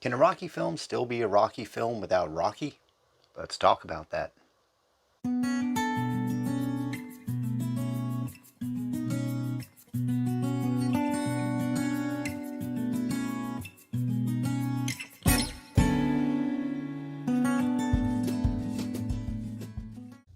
Can a Rocky film still be a Rocky film without Rocky? Let's talk about that.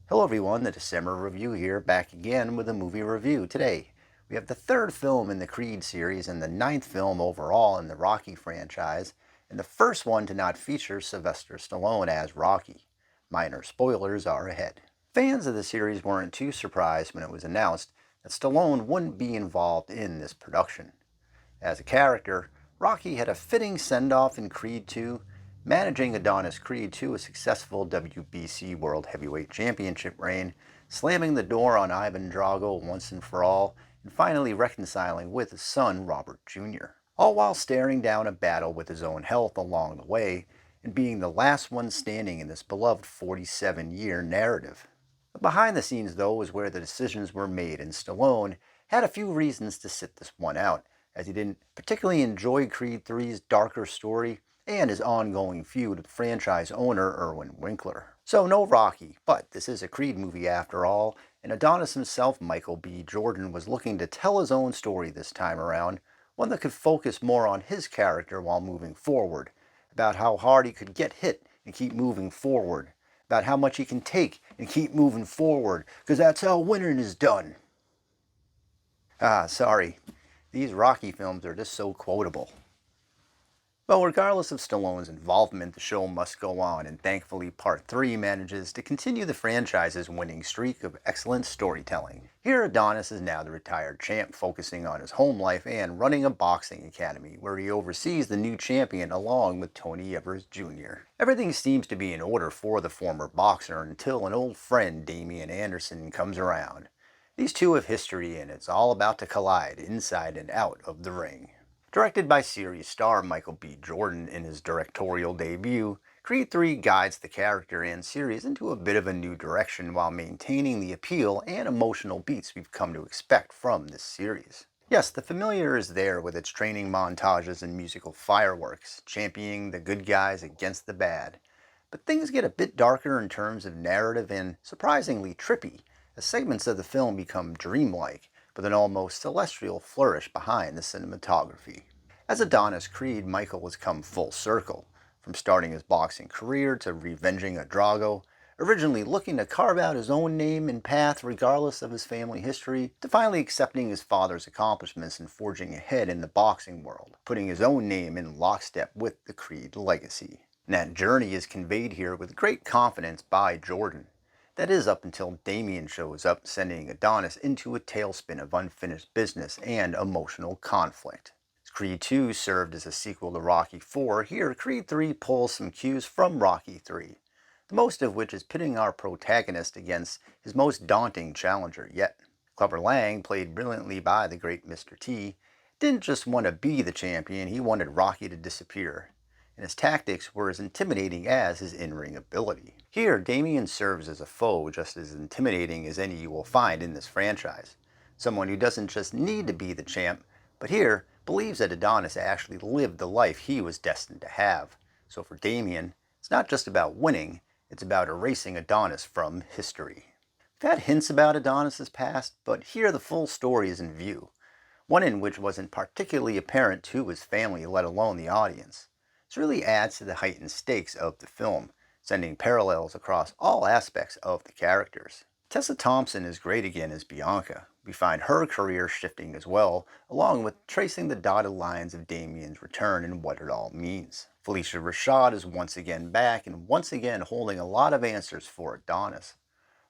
Hello everyone, the December Review here, back again with a movie review. Today, we have the third film in the Creed series and the ninth film overall in the Rocky franchise, and the first one to not feature Sylvester Stallone as Rocky. Minor spoilers are ahead. Fans of the series weren't too surprised when it was announced that Stallone wouldn't be involved in this production. As a character, Rocky had a fitting send-off in Creed 2, managing Adonis Creed to a successful WBC World Heavyweight Championship reign, slamming the door on Ivan Drago once and for all, and finally reconciling with his son Robert Jr., all while staring down a battle with his own health along the way, and being the last one standing in this beloved 47-year narrative. But behind the scenes, though, is where the decisions were made, and Stallone had a few reasons to sit this one out, as he didn't particularly enjoy Creed 3's darker story and his ongoing feud with franchise owner Irwin Winkler. So no Rocky, but this is a Creed movie after all, and Adonis himself, Michael B. Jordan, was looking to tell his own story this time around, one that could focus more on his character while moving forward, about how hard he could get hit and keep moving forward, about how much he can take and keep moving forward, because that's how winning is done. Sorry. These Rocky films are just so quotable. Well, regardless of Stallone's involvement, the show must go on, and thankfully Part 3 manages to continue the franchise's winning streak of excellent storytelling. Here, Adonis is now the retired champ, focusing on his home life and running a boxing academy, where he oversees the new champion along with Tony Evers Jr. Everything seems to be in order for the former boxer until an old friend, Damian Anderson, comes around. These two have history, and it's all about to collide inside and out of the ring. Directed by series star Michael B. Jordan in his directorial debut, Creed 3 guides the character and series into a bit of a new direction while maintaining the appeal and emotional beats we've come to expect from this series. Yes, the familiar is there with its training montages and musical fireworks, championing the good guys against the bad. But things get a bit darker in terms of narrative and surprisingly trippy, as segments of the film become dreamlike, with an almost celestial flourish behind the cinematography. As Adonis Creed, Michael has come full circle, from starting his boxing career to revenging a Drago, originally looking to carve out his own name and path regardless of his family history, to finally accepting his father's accomplishments and forging ahead in the boxing world, putting his own name in lockstep with the Creed legacy. And that journey is conveyed here with great confidence by Jordan. That is, up until Damian shows up, sending Adonis into a tailspin of unfinished business and emotional conflict. As Creed 2 served as a sequel to Rocky 4, here Creed 3 pulls some cues from Rocky 3, the most of which is pitting our protagonist against his most daunting challenger yet. Clubber Lang, played brilliantly by the great Mr. T, didn't just want to be the champion, he wanted Rocky to disappear, and his tactics were as intimidating as his in-ring ability. Here, Damian serves as a foe just as intimidating as any you will find in this franchise. Someone who doesn't just need to be the champ, but here believes that Adonis actually lived the life he was destined to have. So for Damian, it's not just about winning, it's about erasing Adonis from history. We've had hints about Adonis's past, but here the full story is in view, one in which wasn't particularly apparent to his family, let alone the audience. This really adds to the heightened stakes of the film, sending parallels across all aspects of the characters. Tessa Thompson is great again as Bianca. We find her career shifting as well, along with tracing the dotted lines of Damian's return and what it all means. Felicia Rashad is once again back and once again holding a lot of answers for Adonis.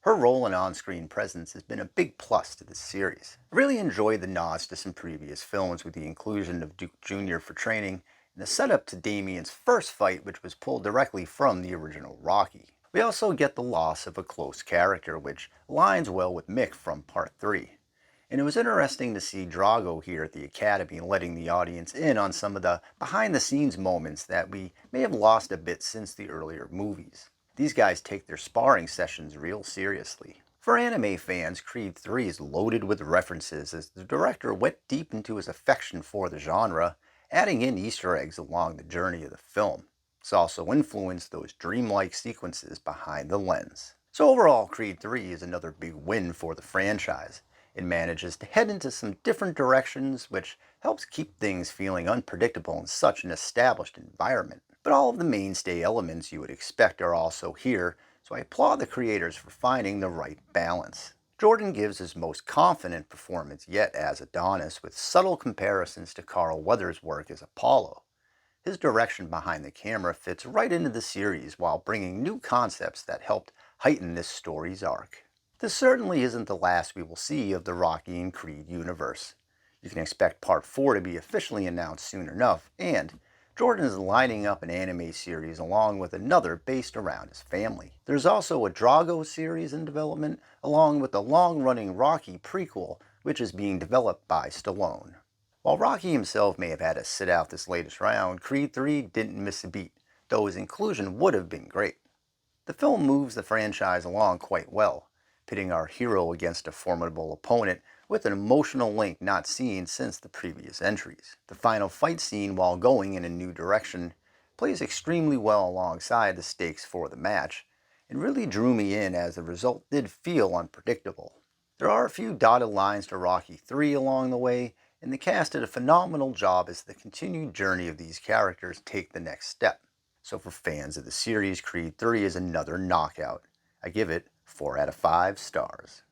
Her role and on-screen presence has been a big plus to this series. I really enjoyed the nods to some previous films with the inclusion of Duke Jr. for training, and the setup to Damian's first fight, which was pulled directly from the original Rocky. We also get the loss of a close character, which aligns well with Mick from Part 3. And it was interesting to see Drago here at the Academy letting the audience in on some of the behind-the-scenes moments that we may have lost a bit since the earlier movies. These guys take their sparring sessions real seriously. For anime fans, Creed 3 is loaded with references as the director went deep into his affection for the genre, adding in Easter eggs along the journey of the film. It's also influenced those dreamlike sequences behind the lens. So overall, Creed 3 is another big win for the franchise. It manages to head into some different directions, which helps keep things feeling unpredictable in such an established environment. But all of the mainstay elements you would expect are also here, so I applaud the creators for finding the right balance. Jordan gives his most confident performance yet as Adonis, with subtle comparisons to Carl Weathers' work as Apollo. His direction behind the camera fits right into the series while bringing new concepts that helped heighten this story's arc. This certainly isn't the last we will see of the Rocky and Creed universe. You can expect Part 4 to be officially announced soon enough, and Jordan is lining up an anime series along with another based around his family. There's also a Drago series in development, along with the long-running Rocky prequel, which is being developed by Stallone. While Rocky himself may have had to sit out this latest round, Creed 3 didn't miss a beat, though his inclusion would have been great. The film moves the franchise along quite well, pitting our hero against a formidable opponent with an emotional link not seen since the previous entries. The final fight scene, while going in a new direction, plays extremely well alongside the stakes for the match, and really drew me in as the result did feel unpredictable. There are a few dotted lines to Rocky 3 along the way, and the cast did a phenomenal job as the continued journey of these characters take the next step. So for fans of the series, Creed 3 is another knockout. I give it 4 out of 5 stars.